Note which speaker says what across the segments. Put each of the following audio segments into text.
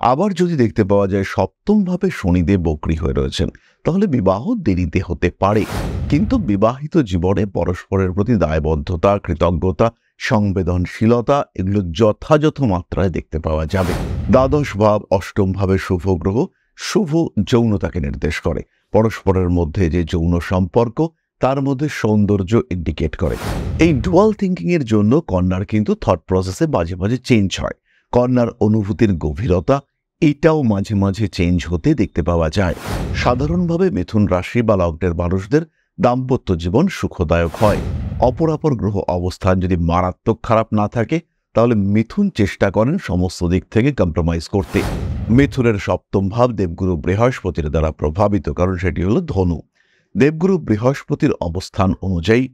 Speaker 1: আবার যদি দেখতে পাওয়া যায় সপ্তমভাবে শনিদেব বক্রী হয়ে রয়েছেন, তাহলে বিবাহ দেরিতে হতে পারে, কিন্তু বিবাহিত জীবনে পরস্পরের প্রতি দায়বদ্ধতা, কৃতজ্ঞতা, সংবেদনশীলতা এগুলো যথাযথ মাত্রায় দেখতে পাওয়া যাবে। দ্বাদশ ভাব অষ্টম ভাবে শুভ গ্রহ শুভ যৌনতাকে নির্দেশ করে। পরস্পরের মধ্যে যে যৌন সম্পর্ক, তার মধ্যে সৌন্দর্য ইন্ডিকেট করে। এই ডুয়াল থিঙ্কিং এর জন্য কন্যার কিন্তু থট প্রসেসে মাঝে মাঝে চেঞ্জ হয়। কন্যার অনুভূতির গভীরতা এটাও মাঝে মাঝে চেঞ্জ হতে দেখতে পাওয়া যায়। সাধারণভাবে মিথুন রাশি বা লগ্নের মানুষদের দাম্পত্য জীবন সুখদায়ক হয়। অপরাপর গ্রহ অবস্থান যদি মারাত্মক খারাপ না থাকে, তাহলে মিথুন চেষ্টা করেন সমস্ত দিক থেকে কম্প্রোমাইজ করতে। মিথুনের সপ্তম ভাব দেবগুরু বৃহস্পতির দ্বারা প্রভাবিত, কারণ সেটি হলো ধনু। দেবগুরু বৃহস্পতির অবস্থান অনুযায়ী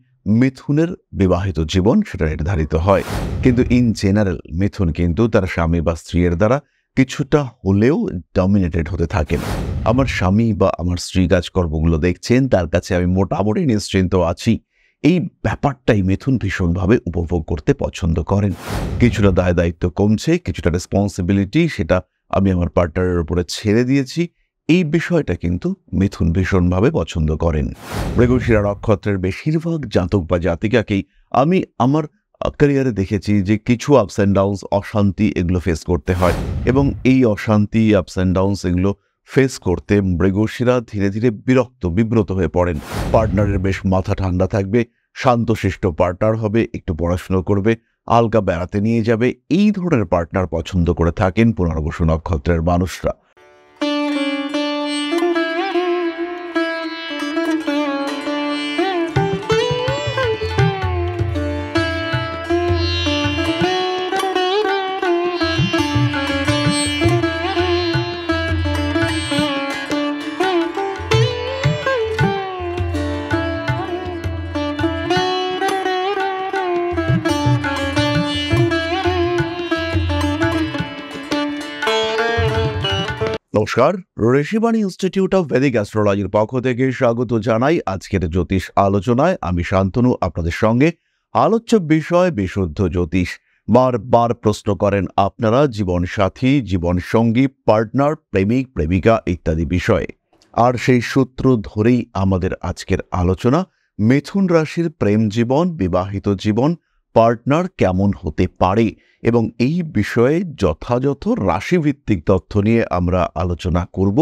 Speaker 1: মিথুনের বিবাহিত জীবন সেটা নির্ধারিত হয়। কিন্তু ইন জেনারেল মিথুন কিন্তু তার স্বামী বা স্ত্রীর দ্বারা কিছুটা হলেও ডমিনেটেড হতে থাকেন। আমার স্বামী বা আমার স্ত্রী কাজকর্মগুলো দেখছেন, তার কাছে আমি মোটামুটি নিশ্চিন্ত আছি, এই ব্যাপারটাই মিথুন ভীষণভাবে উপভোগ করতে পছন্দ করেন। কিছুটা দায় দায়িত্ব কমছে, কিছুটা রেসপন্সিবিলিটি সেটা আমি আমার পার্টনারের উপরে ছেড়ে দিয়েছি, এই বিষয়টা কিন্তু মিথুন ভীষণভাবে পছন্দ করেন। মৃগশিরা নক্ষত্রের বেশিরভাগ জাতক বা জাতিকাকেই আমি আমার ক্যারিয়ারে দেখেছি যে কিছু আপস অ্যান্ড ডাউনস, অশান্তি এগুলো ফেস করতে হয়, এবং এই অশান্তি আপস অ্যান্ড ডাউনস এগুলো ফেস করতে মৃগশিরা ধীরে ধীরে বিব্রত হয়ে পড়েন। পার্টনারের বেশ মাথা ঠান্ডা থাকবে, শান্তশিষ্ট পার্টনার হবে, একটু পড়াশুনো করবে, আলগা বেড়াতে নিয়ে যাবে, এই ধরনের পার্টনার পছন্দ করে থাকেন পুনর্বসু নক্ষত্রের মানুষরা। নমস্কার, ঋষিবাণী ইনস্টিটিউট অফ ভেদিক অ্যাস্ট্রোলজির পক্ষ থেকে স্বাগত জানাই আজকের জ্যোতিষ আলোচনায়। আমি শান্তনু আপনাদের সঙ্গে। আলোচ্য বিষয় বিশুদ্ধ জ্যোতিষ। বারবার প্রশ্ন করেন আপনারা জীবন সাথী, জীবন সঙ্গী, পার্টনার, প্রেমিক, প্রেমিকা ইত্যাদি বিষয়ে, আর সেই সূত্র ধরেই আমাদের আজকের আলোচনা। মিথুন রাশির প্রেম জীবন, বিবাহিত জীবন, পার্টনার কেমন হতে পারে, এবং এই বিষয়ে যথাযথ রাশিভিত্তিক তথ্য নিয়ে আমরা আলোচনা করব।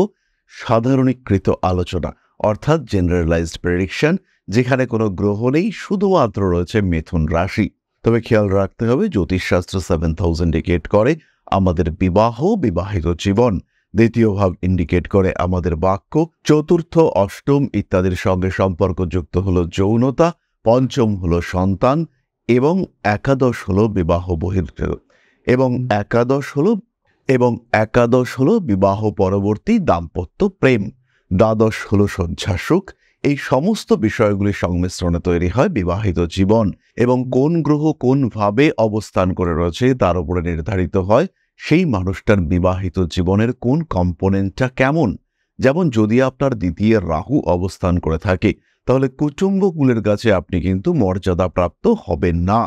Speaker 1: সাধারণীকৃত আলোচনা, অর্থাৎ জেনারেলাইজড প্রেডিকশন, যেখানে কোনো গ্রহ নেই, শুধুমাত্র রয়েছে মিথুন রাশি। তবে খেয়াল রাখতে হবে, জ্যোতিষশাস্ত্র 7000 ইন্ডিকেট করে আমাদের বিবাহ, বিবাহিত জীবন। দ্বিতীয় ভাব ইন্ডিকেট করে আমাদের বাক্য। চতুর্থ, অষ্টম ইত্যাদির সঙ্গে সম্পর্কযুক্ত হলো যৌনতা। পঞ্চম হলো সন্তান, এবং একাদশ হলো বিবাহ বহির্গত, এবং একাদশ হলো বিবাহ পরবর্তী দাম্পত্য প্রেম। দ্বাদশ হলো শয্যাসুখ। এই সমস্ত বিষয়গুলির সংমিশ্রণে তৈরি হয় বিবাহিত জীবন, এবং কোন গ্রহ কোন ভাবে অবস্থান করে রয়েছে তার উপরে নির্ধারিত হয় সেই মানুষটার বিবাহিত জীবনের কোন কম্পোনেন্টটা কেমন। যেমন যদি আপনার দ্বিতীয় রাহু অবস্থান করে থাকে, তাহলে কুটুম্বকুলের কাছে আপনি কিন্তু মর্যাদাপ্রাপ্ত হবেন না।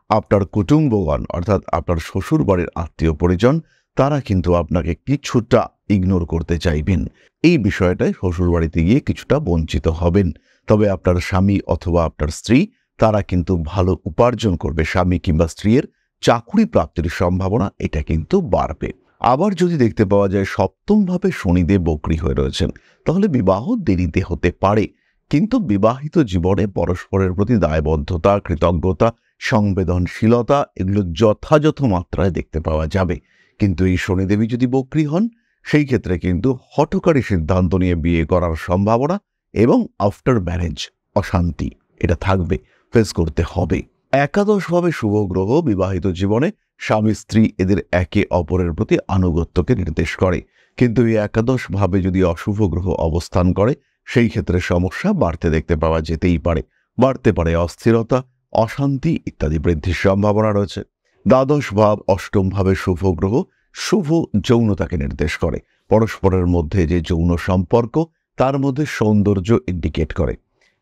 Speaker 1: আপনার কুটুম্বগণ, অর্থাৎ আপনার শ্বশুর বাড়ির আত্মীয় পরিজন, তারা কিন্তু আপনাকে কিছুটা ইগনোর করতে চাইবেন। এই বিষয়টায় শ্বশুর বাড়িতে গিয়ে কিছুটা বঞ্চিত হবেন। তবে আপনার স্বামী অথবা আপনার স্ত্রী, তারা কিন্তু ভালো উপার্জন করবে। স্বামী কিংবা স্ত্রীর চাকুরি প্রাপ্তির সম্ভাবনা এটা কিন্তু বাড়বে। আবার যদি দেখতে পাওয়া যায় সপ্তমভাবে শনিদেব বক্রী হয়ে রয়েছেন, তাহলে বিবাহ দেরিতে হতে পারে, কিন্তু বিবাহিত জীবনে পরস্পরের প্রতি দায়বদ্ধতা, কৃতজ্ঞতা, সংবেদনশীলতা এগুলো যথাযথ মাত্রায় দেখতে পাওয়া যাবে। কিন্তু এই শনিদেবী যদি বক্রী হন, সেই ক্ষেত্রে কিন্তু হঠকারী সিদ্ধান্ত নিয়ে বিয়ে করার সম্ভাবনা এবং আফটার ম্যারেজ অশান্তি এটা থাকবে, ফেস করতে হবে। একাদশভাবে শুভ গ্রহ বিবাহিত জীবনে স্বামী স্ত্রী এদের একে অপরের প্রতি আনুগত্যকে নির্দেশ করে, কিন্তু এই একাদশ ভাবে যদি অশুভ গ্রহ অবস্থান করে, সেই ক্ষেত্রে সমস্যা বাড়তে দেখতে পাওয়া যেতেই পারে। বাড়তে পারে অস্থিরতা, অশান্তি ইত্যাদি বৃদ্ধির সম্ভাবনা রয়েছে। দ্বাদশ ভাব অষ্টম ভাবে শুভ গ্রহ শুভ যৌনতাকে নির্দেশ করে। পরস্পরের মধ্যে যে যৌন সম্পর্ক, তার মধ্যে সৌন্দর্য ইন্ডিকেট করে।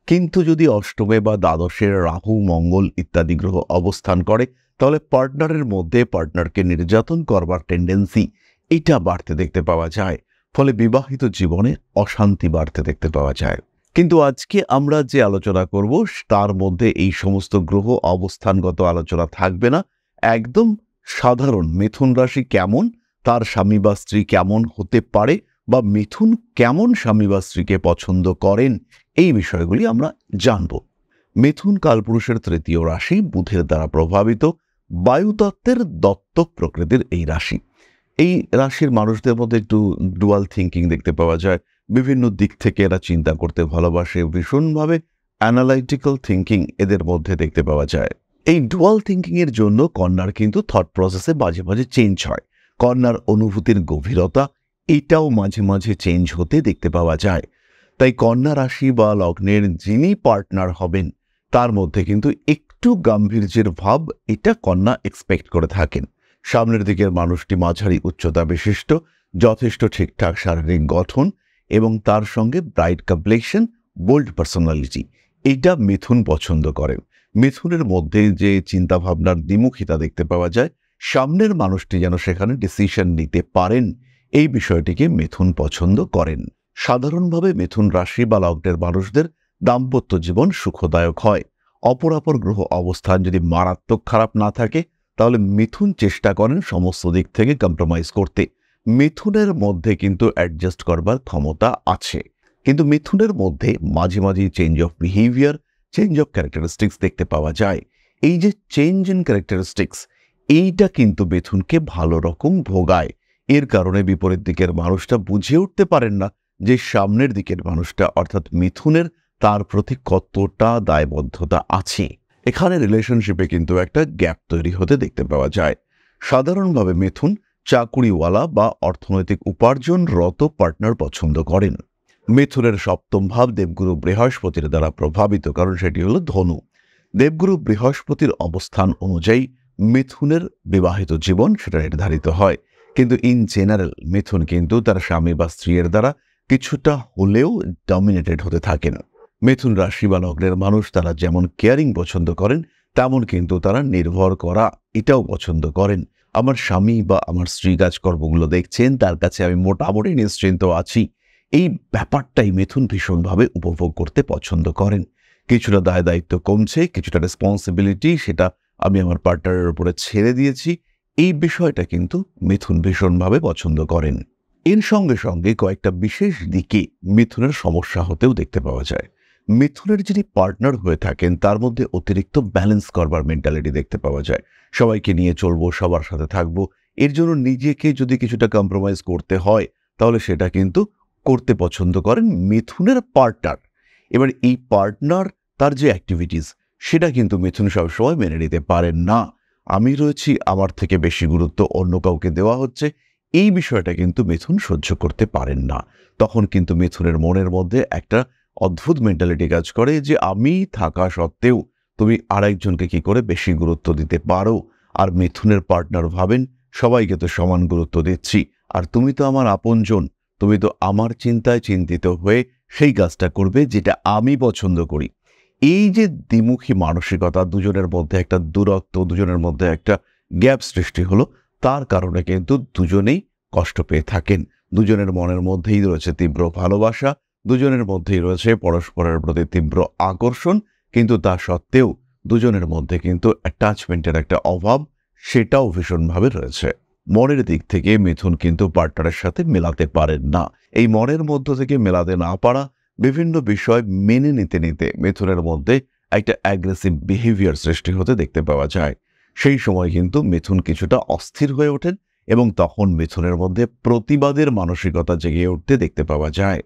Speaker 1: কিন্তু যদি অষ্টমে বা দ্বাদশের রাহু, মঙ্গল ইত্যাদি গ্রহ অবস্থান করে, তাহলে পার্টনারের মধ্যে পার্টনারকে নির্যাতন করবার টেন্ডেন্সি, এটা বাড়তে দেখতে পাওয়া যায়। ফলে বিবাহিত জীবনে অশান্তি বাড়তে দেখতে পাওয়া যায়। কিন্তু আজকে আমরা যে আলোচনা করব তার মধ্যে এই সমস্ত গ্রহ অবস্থানগত আলোচনা থাকবে না। একদম সাধারণ মিথুন রাশি কেমন, তার স্বামী বা স্ত্রী কেমন হতে পারে, বা মিথুন কেমন স্বামী বা স্ত্রীকে পছন্দ করেন, এই বিষয়গুলি আমরা জানব। মিথুন কালপুরুষের তৃতীয় রাশি, বুধের দ্বারা প্রভাবিত, বায়ুতত্ত্বের দত্তক প্রকৃতির এই রাশি। এই রাশির মানুষদের মধ্যে একটু ডুয়াল থিঙ্কিং দেখতে পাওয়া যায়। বিভিন্ন দিক থেকে এরা চিন্তা করতে ভালোবাসে, ভীষণভাবে অ্যানালাইটিক্যাল থিঙ্কিং এদের মধ্যে দেখতে পাওয়া যায়। এই ডুয়াল থিঙ্কিং এর জন্য কন্যার কিন্তু থট প্রসেসে মাঝে মাঝে চেঞ্জ হয়। কন্যার অনুভূতির গভীরতা এটাও মাঝে মাঝে চেঞ্জ হতে দেখতে পাওয়া যায়। তাই কন্যা রাশি বা লগ্নের যিনি পার্টনার হবেন তার মধ্যে কিন্তু একটু গাম্ভীর্যের ভাব এটা কন্যা এক্সপেক্ট করে থাকেন। সামনের দিকের মানুষটি মাঝারি উচ্চতা বিশিষ্ট, যথেষ্ট ঠিকঠাক শারীরিক গঠন এবং তার সঙ্গে ব্রাইট কমপ্লেকশন, বোল্ড পার্সোনালিটি, এটা মিথুন পছন্দ করেন। মিথুনের মধ্যে যে চিন্তাভাবনার দ্বিমুখিতা দেখতে পাওয়া যায়, সামনের মানুষটি যেন সেখানে ডিসিশন নিতে পারেন, এই বিষয়টিকে মিথুন পছন্দ করেন। সাধারণভাবে মিথুন রাশি বা লগ্নের মানুষদের দাম্পত্য জীবন সুখদায়ক হয়। অপরাপর গ্রহ অবস্থান যদি মারাত্মক খারাপ না থাকে তাহলে মিথুন চেষ্টা করেন সমস্ত দিক থেকে কম্প্রোমাইজ করতে। মিথুনের মধ্যে কিন্তু অ্যাডজাস্ট করবার ক্ষমতা আছে, কিন্তু মিথুনের মধ্যে মাঝে মাঝে change of behaviour, change of characteristics দেখতে পাওয়া যায়। এই যে চেঞ্জ ইন ক্যারেক্টারিস্টিক্স, এইটা কিন্তু মিথুনকে ভালো রকম ভোগায়। এর কারণে বিপরীত দিকের মানুষটা বুঝে উঠতে পারেন না যে সামনের দিকের মানুষটা অর্থাৎ মিথুনের তার প্রতি কতটা দায়বদ্ধতা আছে। এখানে রিলেশনশিপে কিন্তু একটা গ্যাপ তৈরি হতে দেখতে পাওয়া যায়। সাধারণভাবে মিথুন চাকুরিওয়ালা বা অর্থনৈতিক উপার্জনরত পার্টনার পছন্দ করেন। মিথুনের সপ্তম ভাব দেবগুরু বৃহস্পতির দ্বারা প্রভাবিত, কারণ সেটি হলো ধনু। দেবগুরু বৃহস্পতির অবস্থান অনুযায়ী মিথুনের বিবাহিত জীবন সেটা নির্ধারিত হয়। কিন্তু ইন জেনারেল মিথুন কিন্তু তার স্বামী বা স্ত্রীর দ্বারা কিছুটা হলেও ডমিনেটেড হতে থাকেন। মিথুন রাশি বা লগ্নের মানুষ তারা যেমন কেয়ারিং পছন্দ করেন, তেমন কিন্তু তারা নির্ভর করা এটাও পছন্দ করেন। আমার স্বামী বা আমার স্ত্রী কাজকর্মগুলো দেখছেন, তার কাছে আমি মোটামুটি নিশ্চিন্ত আছি, এই ব্যাপারটাই মিথুন ভীষণভাবে উপভোগ করতে পছন্দ করেন। কিছুটা দায় দায়িত্ব কমছে, কিছুটা রেসপন্সিবিলিটি সেটা আমি আমার পার্টনারের উপরে ছেড়ে দিয়েছি, এই বিষয়টা কিন্তু মিথুন ভীষণভাবে পছন্দ করেন। এর সঙ্গে সঙ্গে কয়েকটা বিশেষ দিকে মিথুনের সমস্যা হতেও দেখতে পাওয়া যায়। মিথুনের যিনি পার্টনার হয়ে থাকেন তার মধ্যে অতিরিক্ত ব্যালেন্স করবার মেন্টালিটি দেখতে পাওয়া যায়। সবাইকে নিয়ে চলবো, সবার সাথে থাকবো, এর জন্য নিজেকে যদি কিছুটা কম্প্রোমাইজ করতে হয় তাহলে সেটা কিন্তু করতে পছন্দ করেন মিথুনের পার্টনার। এবার এই পার্টনার তার যে অ্যাক্টিভিটিস সেটা কিন্তু মিথুন সবসময় মেনে নিতে পারেন না। আমি রয়েছি, আমার থেকে বেশি গুরুত্ব অন্য কাউকে দেওয়া হচ্ছে, এই বিষয়টা কিন্তু মিথুন সহ্য করতে পারেন না। তখন কিন্তু মিথুনের মনের মধ্যে একটা অদ্ভুত মেন্টালিটি কাজ করে যে আমি থাকা সত্ত্বেও তুমি আরেকজনকে কি করে বেশি গুরুত্ব দিতে পারো। আর মিথুনের পার্টনার ভাবেন সবাইকে তো সমান গুরুত্ব দিচ্ছি, আর তুমি তো আমার আপনজন, তুমি তো আমার চিন্তায় চিন্তিত হয়ে সেই কাজটা করবে যেটা আমি পছন্দ করি। এই যে দ্বিমুখী মানসিকতা, দুজনের মধ্যে একটা দূরত্ব, দুজনের মধ্যে একটা গ্যাপ সৃষ্টি হলো, তার কারণে কিন্তু দুজনেই কষ্ট পেয়ে থাকেন। দুজনের মনের মধ্যেই রয়েছে তীব্র ভালোবাসা, দুজনের মধ্যেই রয়েছে পরস্পরের প্রতি তীব্র আকর্ষণ, কিন্তু তা সত্ত্বেও দুজনের মধ্যে কিন্তু অ্যাটাচমেন্টের একটা অভাব সেটাও ভীষণভাবে রয়েছে। মনের দিক থেকে মিথুন কিন্তু পার্টনারের সাথে মেলাতে পারেন না। এই মনের মধ্য থেকে মেলাতে না পারা, বিভিন্ন বিষয় মেনে নিতে নিতে মিথুনের মধ্যে একটা অ্যাগ্রেসিভ বিহেভিয়ার সৃষ্টি হতে দেখতে পাওয়া যায়। সেই সময় কিন্তু মিথুন কিছুটা অস্থির হয়ে ওঠেন এবং তখন মিথুনের মধ্যে প্রতিবাদের মানসিকতা জেগে উঠতে দেখতে পাওয়া যায়।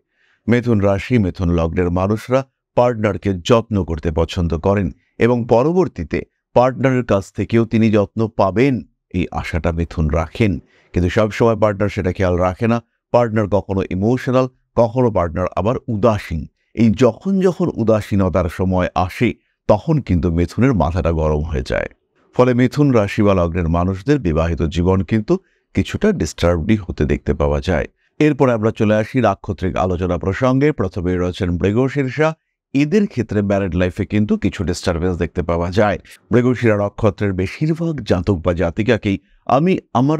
Speaker 1: মিথুন রাশি, মিথুন লগ্নের মানুষরা পার্টনারকে যত্ন করতে পছন্দ করেন এবং পরবর্তীতে পার্টনারের কাছ থেকেও তিনি যত্ন পাবেন এই আশাটা মিথুন রাখেন। কিন্তু সবসময় পার্টনার সেটা খেয়াল রাখে না। পার্টনার কখনো ইমোশনাল, কখনো পার্টনার আবার উদাসীন। এই যখন যখন উদাসীনতার সময় আসে তখন কিন্তু মিথুনের মাথাটা গরম হয়ে যায়। ফলে মিথুন রাশি বা লগ্নের মানুষদের বিবাহিত জীবন কিন্তু কিছুটা ডিস্টার্বডই হতে দেখতে পাওয়া যায়। এরপর আমরা চলে আসি নাক্ষত্রিক আলোচনা প্রসঙ্গে। প্রথমে রয়েছেন মৃগশীর্ষা। এদের ক্ষেত্রে ম্যারিড লাইফে কিন্তু কিছু ডিস্টারবেন্স দেখতে পাওয়া যায়। মৃগশিরা নক্ষত্রের বেশিরভাগ জাতক বা জাতিকাকেই আমি আমার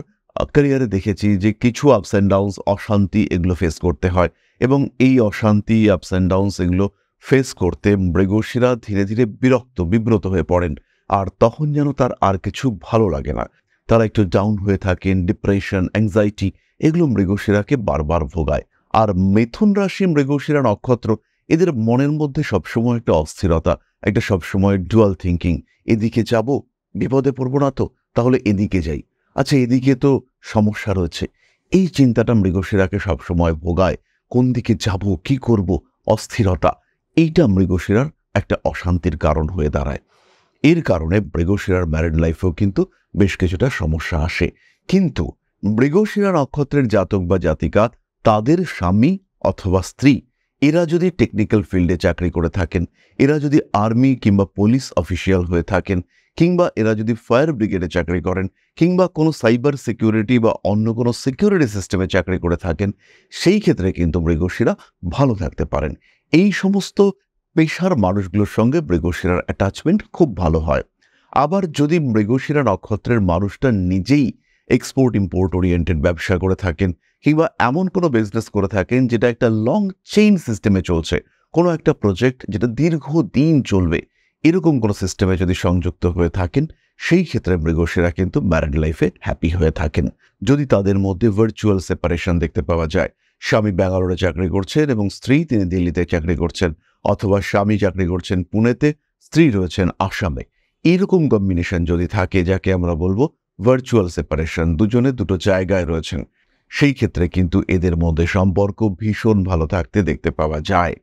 Speaker 1: ক্যারিয়ারে দেখেছি যে কিছু আপস অ্যান্ড ডাউনস, অশান্তি এগুলো ফেস করতে হয় এবং এই অশান্তি, আপস অ্যান্ড ডাউনস এগুলো ফেস করতে মৃগশিরা ধীরে ধীরে বিব্রত হয়ে পড়েন। আর তখন যেন তার আর কিছু ভালো লাগে না। তারা একটু ডাউন হয়ে থাকেন, ডিপ্রেশন, অ্যাংজাইটি এগুলো মৃগশিরাকে বারবার ভোগায়। আর মিথুন রাশি, মৃগশিরা নক্ষত্র, এদের মনের মধ্যে সবসময় একটা অস্থিরতা, একটা সবসময় ডুয়াল থিঙ্কিং। এদিকে যাব, বিপদে পড়বো না তো, তাহলে এদিকে যাই, আচ্ছা এদিকে তো সমস্যা রয়েছে। এই চিন্তাটা মৃগশিরাকে সবসময় ভোগায়। কোন দিকে যাব, কি করব, অস্থিরতা, এইটা মৃগশিরার একটা অশান্তির কারণ হয়ে দাঁড়ায়। এর কারণে মৃগশিরার ম্যারিড লাইফেও কিন্তু বেশ কিছুটা সমস্যা আসে। কিন্তু মৃগশিরা নক্ষত্রের জাতক বা জাতিকা, তাদের স্বামী অথবা স্ত্রী, এরা যদি টেকনিক্যাল ফিল্ডে চাকরি করে থাকেন, এরা যদি আর্মি কিংবা পুলিশ অফিসিয়াল হয়ে থাকেন, কিংবা এরা যদি ফায়ার ব্রিগেডে চাকরি করেন, কিংবা কোনো সাইবার সিকিউরিটি বা অন্য কোনো সিকিউরিটি সিস্টেমে চাকরি করে থাকেন, সেই ক্ষেত্রে কিন্তু মৃগশিরা ভালো থাকতে পারেন। এই সমস্ত পেশার মানুষগুলোর সঙ্গে মৃগশিরার অ্যাটাচমেন্ট খুব ভালো হয়। আবার যদি মৃগশিরা নক্ষত্রের মানুষটা নিজেই এক্সপোর্ট ইম্পোর্ট ওরিয়েন্টেড ব্যবসা করে থাকেন, কিংবা এমন কোনো বিজনেস করে থাকেন যেটা একটা লং চেইন সিস্টেমে চলছে, কোনো একটা প্রজেক্ট যেটা দীর্ঘদিন চলবে, এরকম কোনো সিস্টেমে যদি সংযুক্ত হয়ে থাকেন, সেই ক্ষেত্রে মৃগশিরা কিন্তু ম্যারিড লাইফে হ্যাপি হয়ে থাকেন। যদি তাদের মধ্যে ভার্চুয়াল সেপারেশন দেখতে পাওয়া যায়, স্বামী ব্যাঙ্গালোরে চাকরি করছেন এবং স্ত্রী তিনি দিল্লিতে চাকরি করছেন, অথবা স্বামী চাকরি করছেন পুনেতে, স্ত্রী রয়েছেন আসামে, এরকম কম্বিনেশন যদি থাকে, যাকে আমরা বলবো ভার্চুয়াল সেপারেশন, দুজনে দুটো জায়গায় রয়েছেন, সেই ক্ষেত্রে কিন্তু এদের মধ্যে সম্পর্ক ভীষণ ভালো থাকতে দেখতে পাওয়া যায়।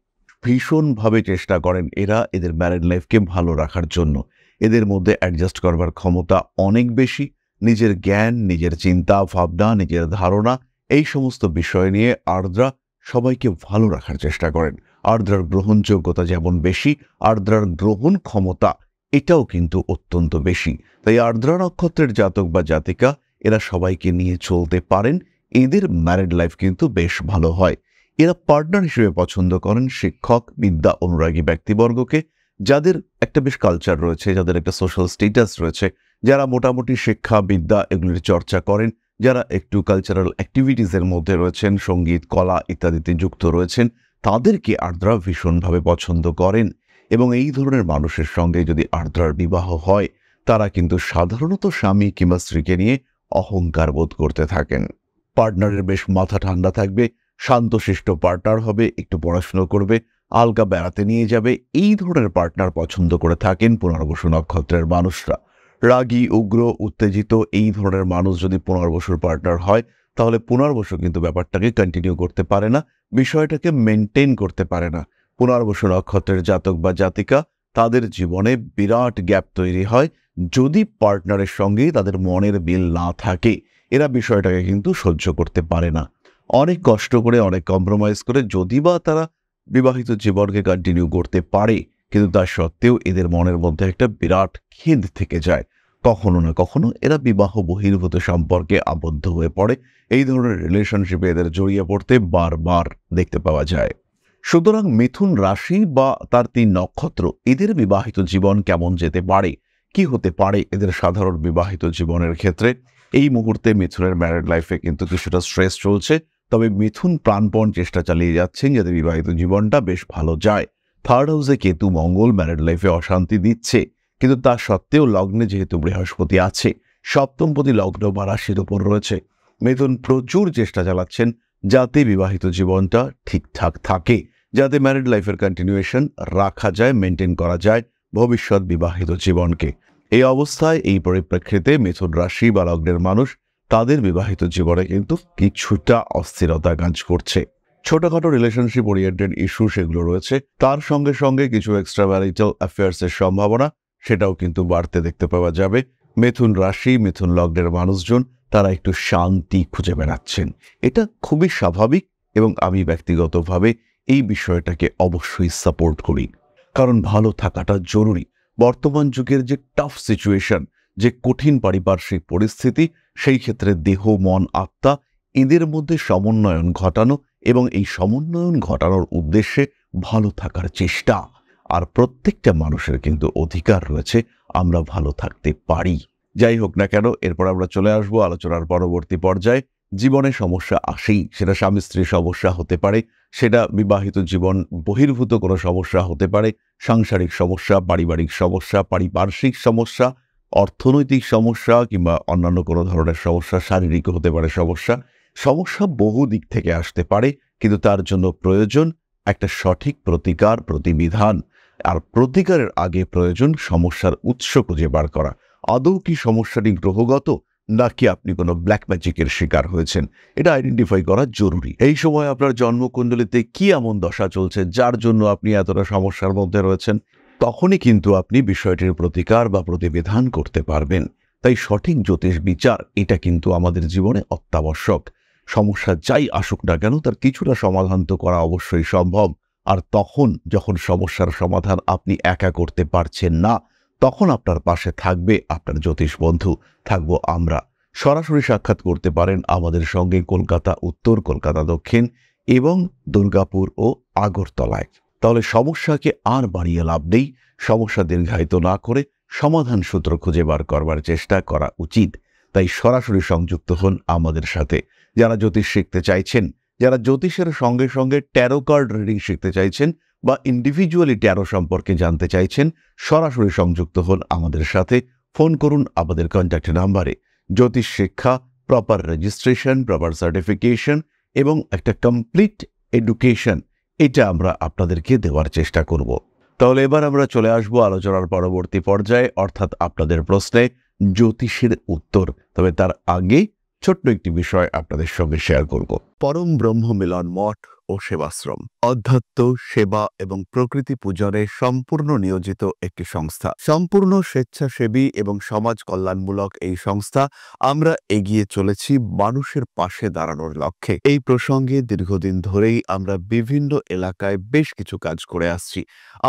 Speaker 1: ভীষণভাবে চেষ্টা করেন এরা এদের ম্যারিড লাইফকে ভালো রাখার জন্য। এদের মধ্যে অ্যাডজাস্ট করবার ক্ষমতা অনেক বেশি। নিজের জ্ঞান, নিজের চিন্তা ভাবনা, নিজের ধারণা, এই সমস্ত বিষয় নিয়ে আর্দ্রা সবাইকে ভালো রাখার চেষ্টা করেন। আর্দ্রার গ্রহণযোগ্যতা যেমন বেশি, আর্দ্রার গ্রহণ ক্ষমতা এটাও কিন্তু অত্যন্ত বেশি। তাই আর্দ্রা নক্ষত্রের জাতক বা জাতিকা, এরা সবাইকে নিয়ে চলতে পারেন। এদের ম্যারিড লাইফ কিন্তু বেশ ভালো হয়। এরা পার্টনার হিসেবে পছন্দ করেন শিক্ষক, বিদ্যা অনুরাগী ব্যক্তিবর্গকে, যাদের একটা বেশ কালচার রয়েছে, যাদের একটা সোশ্যাল স্ট্যাটাস রয়েছে, যারা মোটামুটি শিক্ষা, বিদ্যা এগুলির চর্চা করেন, যারা একটু কালচারাল অ্যাক্টিভিটিসের মধ্যে রয়েছেন, সঙ্গীত, কলা ইত্যাদিতে যুক্ত রয়েছেন, তাদেরকে আর্দ্রা ভীষণভাবে পছন্দ করেন। এবং এই ধরনের মানুষের সঙ্গে যদি আর্দ্রার বিবাহ হয়, তারা কিন্তু সাধারণত স্বামী কিংবা স্ত্রীকে নিয়ে অহংকার বোধ করতে থাকেন। পার্টনারের বেশ মাথা ঠান্ডা থাকবে, শান্তশিষ্ট পার্টনার হবে, একটু পড়াশুনো করবে, আলগা বেড়াতে নিয়ে যাবে, এই ধরনের পার্টনার পছন্দ করে থাকেন পুনর্বসু নক্ষত্রের মানুষরা। রাগী, উগ্র, উত্তেজিত এই ধরনের মানুষ যদি পুনর্বসুর পার্টনার হয়, তাহলে পুনর্বসু কিন্তু ব্যাপারটাকে কন্টিনিউ করতে পারে না, বিষয়টাকে মেনটেন করতে পারে না। পুনর্বসু নক্ষত্রের জাতক বা জাতিকা, তাদের জীবনে বিরাট গ্যাপ তৈরি হয় যদি পার্টনারের সঙ্গে তাদের মনের মিল না থাকে। এরা বিষয়টাকে কিন্তু সহ্য করতে পারে না। অনেক কষ্ট করে, অনেক কম্প্রোমাইজ করে যদি বা তারা বিবাহিত জীবনকে কন্টিনিউ করতে পারে, কিন্তু তার সত্ত্বেও এদের মনের মধ্যে একটা বিরাট খেদ থেকে যায়। কখনো না কখনো এরা বিবাহ বহির্ভূত সম্পর্কে আবদ্ধ হয়ে পড়ে। এই ধরনের রিলেশনশিপে এদের জড়িয়ে পড়তে বারবার দেখতে পাওয়া যায়। সুতরাং মিথুন রাশি বা তার ৩ নক্ষত্র, এদের বিবাহিত জীবন কেমন যেতে পারে, কি হতে পারে এদের সাধারণ বিবাহিত জীবনের ক্ষেত্রে? এই মুহূর্তে মিথুনের ম্যারিড লাইফে কিন্তু কিছুটা স্ট্রেস চলছে, তবে মিথুন প্রাণপণ চেষ্টা চালিয়ে যাচ্ছেন যাতে বিবাহিত জীবনটা বেশ ভালো যায়। 3rd হাউসে কেতু মঙ্গল ম্যারিড লাইফে অশান্তি দিচ্ছে, কিন্তু তা সত্ত্বেও লগ্নে যেহেতু বৃহস্পতি আছে, সপ্তমপতি লগ্ন বা রাশির উপর রয়েছে, মিথুন প্রচুর চেষ্টা চালাচ্ছেন যাতে বিবাহিত জীবনটা ঠিকঠাক থাকে, যাতে ম্যারিড লাইফের কন্টিনিউয়েশন রাখা যায়, মেনটেন করা যায় ভবিষ্যৎ বিবাহিত জীবনকে। এই অবস্থায়, এই পরিপ্রেক্ষিতে মিথুন রাশি বা লগ্নের মানুষ, তাদের বিবাহিত জীবনে কিন্তু কিছুটা অস্থিরতা কাজ করছে। ছোটখাটো রিলেশনশিপ ওরিয়েন্টেড ইস্যু সেগুলো রয়েছে, তার সঙ্গে সঙ্গে কিছু এক্সট্রা ম্যারিটাল অ্যাফেয়ার্সের সম্ভাবনা সেটাও কিন্তু বাড়তে দেখতে পাওয়া যাবে। মিথুন রাশি, মিথুন লগ্নের মানুষজন, তারা একটু শান্তি খুঁজে বেড়াচ্ছেন। এটা খুবই স্বাভাবিক এবং আমি ব্যক্তিগতভাবে এই বিষয়টাকে অবশ্যই সাপোর্ট করি, কারণ ভালো থাকাটা জরুরি। বর্তমান যুগের যে টাফ সিচুয়েশন, যে কঠিন পারিপার্শ্বিক পরিস্থিতি, সেই ক্ষেত্রে দেহ, মন, আত্মা এদের মধ্যে সমন্বয়ন ঘটানো এবং এই সমন্বয়ন ঘটানোর উদ্দেশ্যে ভালো থাকার চেষ্টা। আর প্রত্যেকটা মানুষের কিন্তু অধিকার রয়েছে আমরা ভালো থাকতে পারি। যাই হোক না কেন, এরপর আমরা চলে আসবো আলোচনার পরবর্তী পর্যায়ে। জীবনে সমস্যা আসেই, সেটা স্বামী স্ত্রীর সমস্যা হতে পারে, সেটা বিবাহিত জীবন বহির্ভূত কোনো সমস্যা হতে পারে, সাংসারিক সমস্যা, পারিবারিক সমস্যা, পারিপার্শ্বিক সমস্যা, অর্থনৈতিক সমস্যা কিংবা অন্যান্য কোনো ধরনের সমস্যা, শারীরিক হতে পারে সমস্যা। সমস্যা বহু দিক থেকে আসতে পারে, কিন্তু তার জন্য প্রয়োজন একটা সঠিক প্রতিকার, প্রতিবিধান। আর প্রতিকারের আগে প্রয়োজন সমস্যার উৎস খুঁজে বার করা। আদৌ কি সমস্যাটি গ্রহগত, নাকি আপনি কোনো ব্ল্যাক ম্যাজিকের শিকার হয়েছেন, এটা আইডেন্টিফাই করা জরুরি। এই সময় আপনার জন্মকুণ্ডলিতে কি এমন দশা চলছে যার জন্য আপনি এতটা সমস্যার মধ্যে রয়েছেন, তখনই কিন্তু আপনি বিষয়টির প্রতিকার বা প্রতিবিধান করতে পারবেন। তাই সঠিক জ্যোতিষ বিচার এটা কিন্তু আমাদের জীবনে অত্যাবশ্যক। সমস্যা যাই আসুক না কেন, তার কিছুটা সমাধান তো করা অবশ্যই সম্ভব। আর তখন যখন সমস্যার সমাধান আপনি একা করতে পারছেন না, তখন আপনার পাশে থাকবে আপনার জ্যোতিষ বন্ধু, থাকবো আমরা। সরাসরি সাক্ষাৎ করতে পারেন আমাদের সঙ্গে কলকাতা উত্তর, কলকাতা দক্ষিণ এবং দুর্গাপুর ও আগরতলায়। তাহলে সমস্যাকে আর বাড়িয়ে লাভ নেই। সমস্যা দীর্ঘায়িত না করে সমাধান সূত্র খুঁজে বার করবার চেষ্টা করা উচিত। তাই সরাসরি সংযুক্ত হন আমাদের সাথে। যারা জ্যোতিষ শিখতে চাইছেন, যারা জ্যোতিষের সঙ্গে সঙ্গে ট্যারো কার্ড রিডিং শিখতে চাইছেন বা ইন্ডিভিজুয়ালি ট্যারো সম্পর্কে জানতে চাইছেন, সরাসরি সংযুক্ত হন আমাদের সাথে। ফোন করুন আমাদের কন্ট্যাক্ট নাম্বারে। জ্যোতিষ শিক্ষা, প্রপার রেজিস্ট্রেশন, প্রপার সার্টিফিকেশন এবং একটা কমপ্লিট এডুকেশন, এটা আমরা আপনাদেরকে দেওয়ার চেষ্টা করব। তাহলে এবার আমরা চলে আসবো আলোচনার পরবর্তী পর্যায়ে, অর্থাৎ আপনাদের প্রশ্নে জ্যোতিষের উত্তর। তবে তার আগে ছোট্ট একটি বিষয় আপনাদের সঙ্গে শেয়ার করব। পরম ব্রহ্ম মিলন মঠ ও সেবাশ্রম অধ্যাত্ম, সেবা এবং প্রকৃতি পূজনে সম্পূর্ণ নিয়োজিত একটি সংস্থা। সম্পূর্ণ স্বেচ্ছাসেবী এবং সমাজ কল্যাণমূলক এই সংস্থা আমরা এগিয়ে চলেছি মানুষের পাশে দাঁড়ানোর লক্ষ্যে। এই প্রসঙ্গে দীর্ঘদিন ধরেই আমরা বিভিন্ন এলাকায় বেশ কিছু কাজ করে আসছি।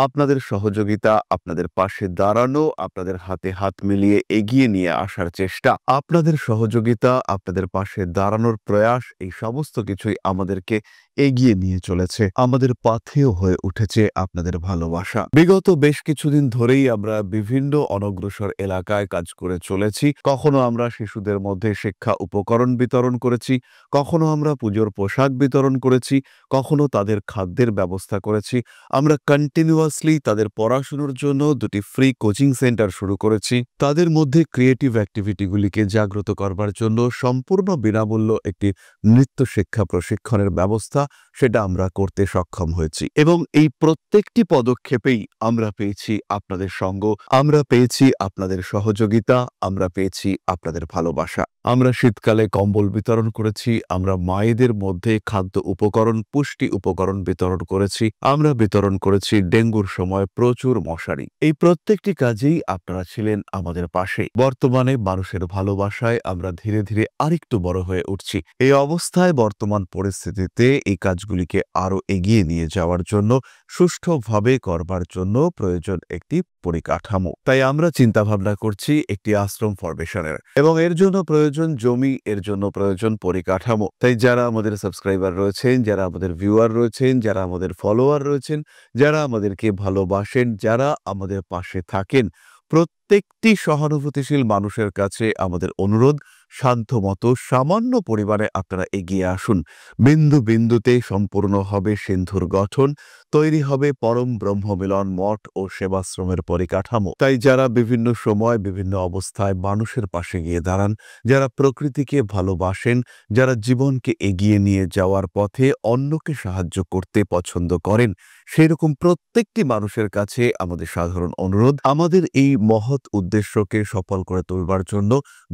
Speaker 1: আপনাদের সহযোগিতা, আপনাদের পাশে দাঁড়ানো, আপনাদের হাতে হাত মিলিয়ে এগিয়ে নিয়ে আসার চেষ্টা, আপনাদের সহযোগিতা, আপনাদের পাশে দাঁড়ানোর প্রয়াস, এই সমস্ত কিছুই আমাদেরকে এগিয়ে নিয়ে চলেছে। আমাদের পাথেয় হয়ে উঠেছে আপনাদের ভালোবাসা। বিগত বেশ কিছুদিন ধরেই আমরা বিভিন্ন অনগ্রসর এলাকায় কাজ করে চলেছি। কখনো আমরা শিশুদের মধ্যে শিক্ষা উপকরণ বিতরণ করেছি, কখনো আমরা পুজোর পোশাক বিতরণ করেছি, কখনো তাদের খাদ্যের ব্যবস্থা করেছি। আমরা কন্টিনিউয়াসলি তাদের পড়াশোনার জন্য 2টি ফ্রি কোচিং সেন্টার শুরু করেছি। তাদের মধ্যে ক্রিয়েটিভ অ্যাক্টিভিটিগুলিকে জাগ্রত করবার জন্য সম্পূর্ণ বিনামূল্য একটি নৃত্য শিক্ষা প্রশিক্ষণের ব্যবস্থা, সেটা আমরা করতে সক্ষম হয়েছি। এবং এই প্রত্যেকটি পদক্ষেপেই আমরা পেয়েছি আপনাদের সঙ্গ, আমরা পেয়েছি আপনাদের সহযোগিতা, আমরা পেয়েছি আপনাদের ভালোবাসা। আমরা শীতকালে কম্বল বিতরণ করেছি, আমরা মায়েদের মধ্যে খাদ্য উপকরণ, পুষ্টি উপকরণ বিতরণ করেছি, আমরা বিতরণ করেছি ডেঙ্গুর সময় প্রচুর মশারি। এই প্রত্যেকটি কাজেই আপনারা ছিলেন আমাদের পাশে। বর্তমানে মানুষের ভালোবাসায় আমরা ধীরে ধীরে আরেকটু বড় হয়ে উঠছি। এই অবস্থায় বর্তমান পরিস্থিতিতে এই কাজগুলিকে আরো এগিয়ে নিয়ে যাওয়ার জন্য, সুষ্ঠুভাবে করবার জন্য প্রয়োজন একটি পরিকাঠামো। তাই আমরা চিন্তা ভাবনা করছি একটি আশ্রম ফরমেশনের, এবং এর জন্য প্রয়োজন জমি, এর জন্য প্রয়োজন পরিকাঠামো। তাই যারা আমাদের সাবস্ক্রাইবার রয়েছেন, যারা আমাদের ভিউয়ার রয়েছেন, যারা আমাদের ফলোয়ার রয়েছেন, যারা আমাদেরকে ভালোবাসেন, যারা আমাদের পাশে থাকেন, প্রত্যেকটি সহানুভূতিশীল মানুষের কাছে আমাদের অনুরোধ, সাধ্যমতো সামান্য পরিমাণে আপনারা এগিয়ে আসুন। বিন্দু বিন্দুতে সম্পূর্ণ হবে সিন্ধুর গঠন, তৈরি হবে পরম ব্রহ্ম মিলন মঠ ও সেবাশ্রমের পরিকাঠামো। তাই যারা বিভিন্ন সময় বিভিন্ন অবস্থায় মানুষের পাশে গিয়ে দাঁড়ান, যারা প্রকৃতিকে ভালোবাসেন, যারা জীবনকে এগিয়ে নিয়ে যাওয়ার পথে অন্যকে সাহায্য করতে পছন্দ করেন, সেরকম প্রত্যেকটি মানুষের কাছে আমাদের সাধারণ অনুরোধ, আমাদের এই মহৎ উদ্দেশ্যকে সফল করে তুলবার জন্য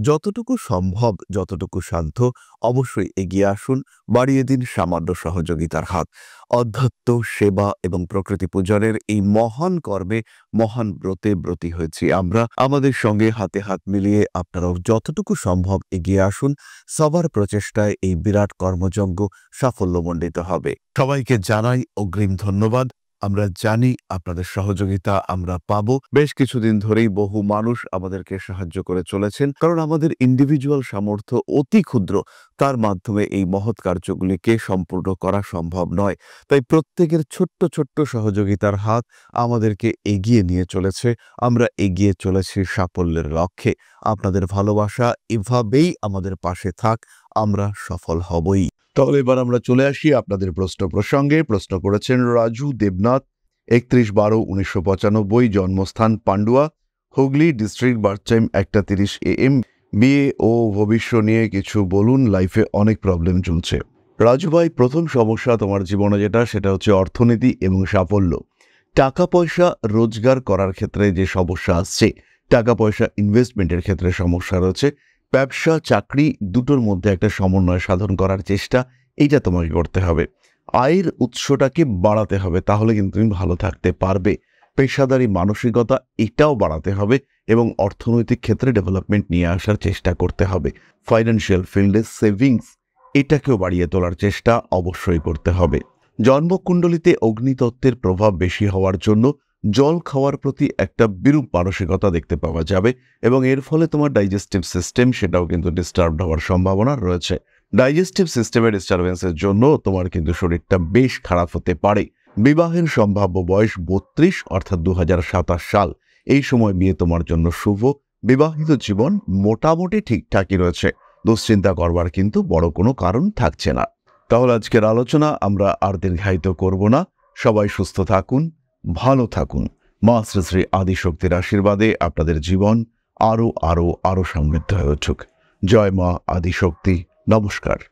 Speaker 1: যতটুকু সম্ভব, যতটুকু সাধ্য, অবশ্যই এগিয়ে আসুন, বাড়িয়ে দিন সামান্য সহযোগিতার হাত। অধ্যাত্ম, সেবা এবং প্রকৃতি পূজনের এই মহান কর্মে, মহান ব্রতে ব্রতী হয়েছি আমরা। আমাদের সঙ্গে হাতে হাত মিলিয়ে আপনারাও যতটুকু সম্ভব এগিয়ে আসুন। সবার প্রচেষ্টায় এই বিরাট কর্মযজ্ঞ সাফল্যমণ্ডিত হবে। সবাইকে জানাই অগ্রিম ধন্যবাদ। আমরা জানি আপনাদের সহযোগিতা আমরা পাবো। বেশ কিছুদিন ধরেই বহু মানুষ আমাদেরকে সাহায্য করে চলেছেন, কারণ আমাদের ইন্ডিভিজুয়াল সামর্থ্য অতি ক্ষুদ্র। তার মাধ্যমে এই মহৎ কার্যগুলিকে সম্পূর্ণ করা সম্ভব নয়। তাই প্রত্যেকের ছোট্ট ছোট্ট সহযোগিতার হাত আমাদেরকে এগিয়ে নিয়ে চলেছে। আমরা এগিয়ে চলেছি সাফল্যের লক্ষ্যে। আপনাদের ভালোবাসা এভাবেই আমাদের পাশে থাক, আমরা সফল হবই। তাহলে এবার আমরা চলে আসি আপনাদের প্রশ্ন প্রসঙ্গে। প্রশ্ন করেছেন রাজু দেবনাথ, 31/12/1995, জন্মস্থান Pandua, Hooghly district, birth time 1:30 AM। বিয়ে ও ভবিষ্যৎ নিয়ে কিছু বলুন, লাইফে অনেক প্রবলেম চলছে। রাজু ভাই, প্রথম সমস্যা তোমার জীবনে সেটা হচ্ছে অর্থনীতি এবং সাফল্য। টাকা পয়সা রোজগার করার ক্ষেত্রে যে সমস্যা আসছে, টাকা পয়সা ইনভেস্টমেন্টের ক্ষেত্রে সমস্যা রয়েছে। ব্যবসা চাকরি দুটোর মধ্যে একটা সমন্বয় সাধন করার চেষ্টা, এইটা তোমাকে করতে হবে। আয়ের উৎসটাকে বাড়াতে হবে, তাহলে কিন্তু তুমি ভালো থাকতে পারবে। পেশাদারি মানসিকতা এটাও বাড়াতে হবে এবং অর্থনৈতিক ক্ষেত্রে ডেভেলপমেন্ট নিয়ে আসার চেষ্টা করতে হবে। ফাইন্যান্সিয়াল ফিল্ডে সেভিংস এটাকেও বাড়িয়ে তোলার চেষ্টা অবশ্যই করতে হবে। জন্মকুণ্ডলিতে অগ্নিতত্ত্বের প্রভাব বেশি হওয়ার জন্য জল খাওয়ার প্রতি একটা বিরূপ মানসিকতা দেখতে পাওয়া যাবে এবং এর ফলে তোমার ডাইজেস্টিভ সিস্টেম সেটাও কিন্তু ডিস্টার্ব হওয়ার সম্ভাবনা রয়েছে। ডাইজেস্টিভ সিস্টেমের ডিস্টারবেন্সের জন্য তোমার কিন্তু শরীরটা বেশ খারাপ হতে পারে। বিবাহের সম্ভাব্য বয়স 32, অর্থাৎ 2027 সাল। এই সময় বিয়ে তোমার জন্য শুভ। বিবাহিত জীবন মোটামুটি ঠিকঠাকই রয়েছে, দুশ্চিন্তা করবার কিন্তু বড় কোনো কারণ থাকছে না। তাহলে আজকের আলোচনা আমরা আর দীর্ঘায়িত করব না। সবাই সুস্থ থাকুন, ভালো থাকুন। মা শ্রী শ্রী আদিশক্তির আশীর্বাদে আপনাদের জীবন আরো আরো আরো সমৃদ্ধ হয়ে উঠুক। জয় মা আদিশক্তি। নমস্কার।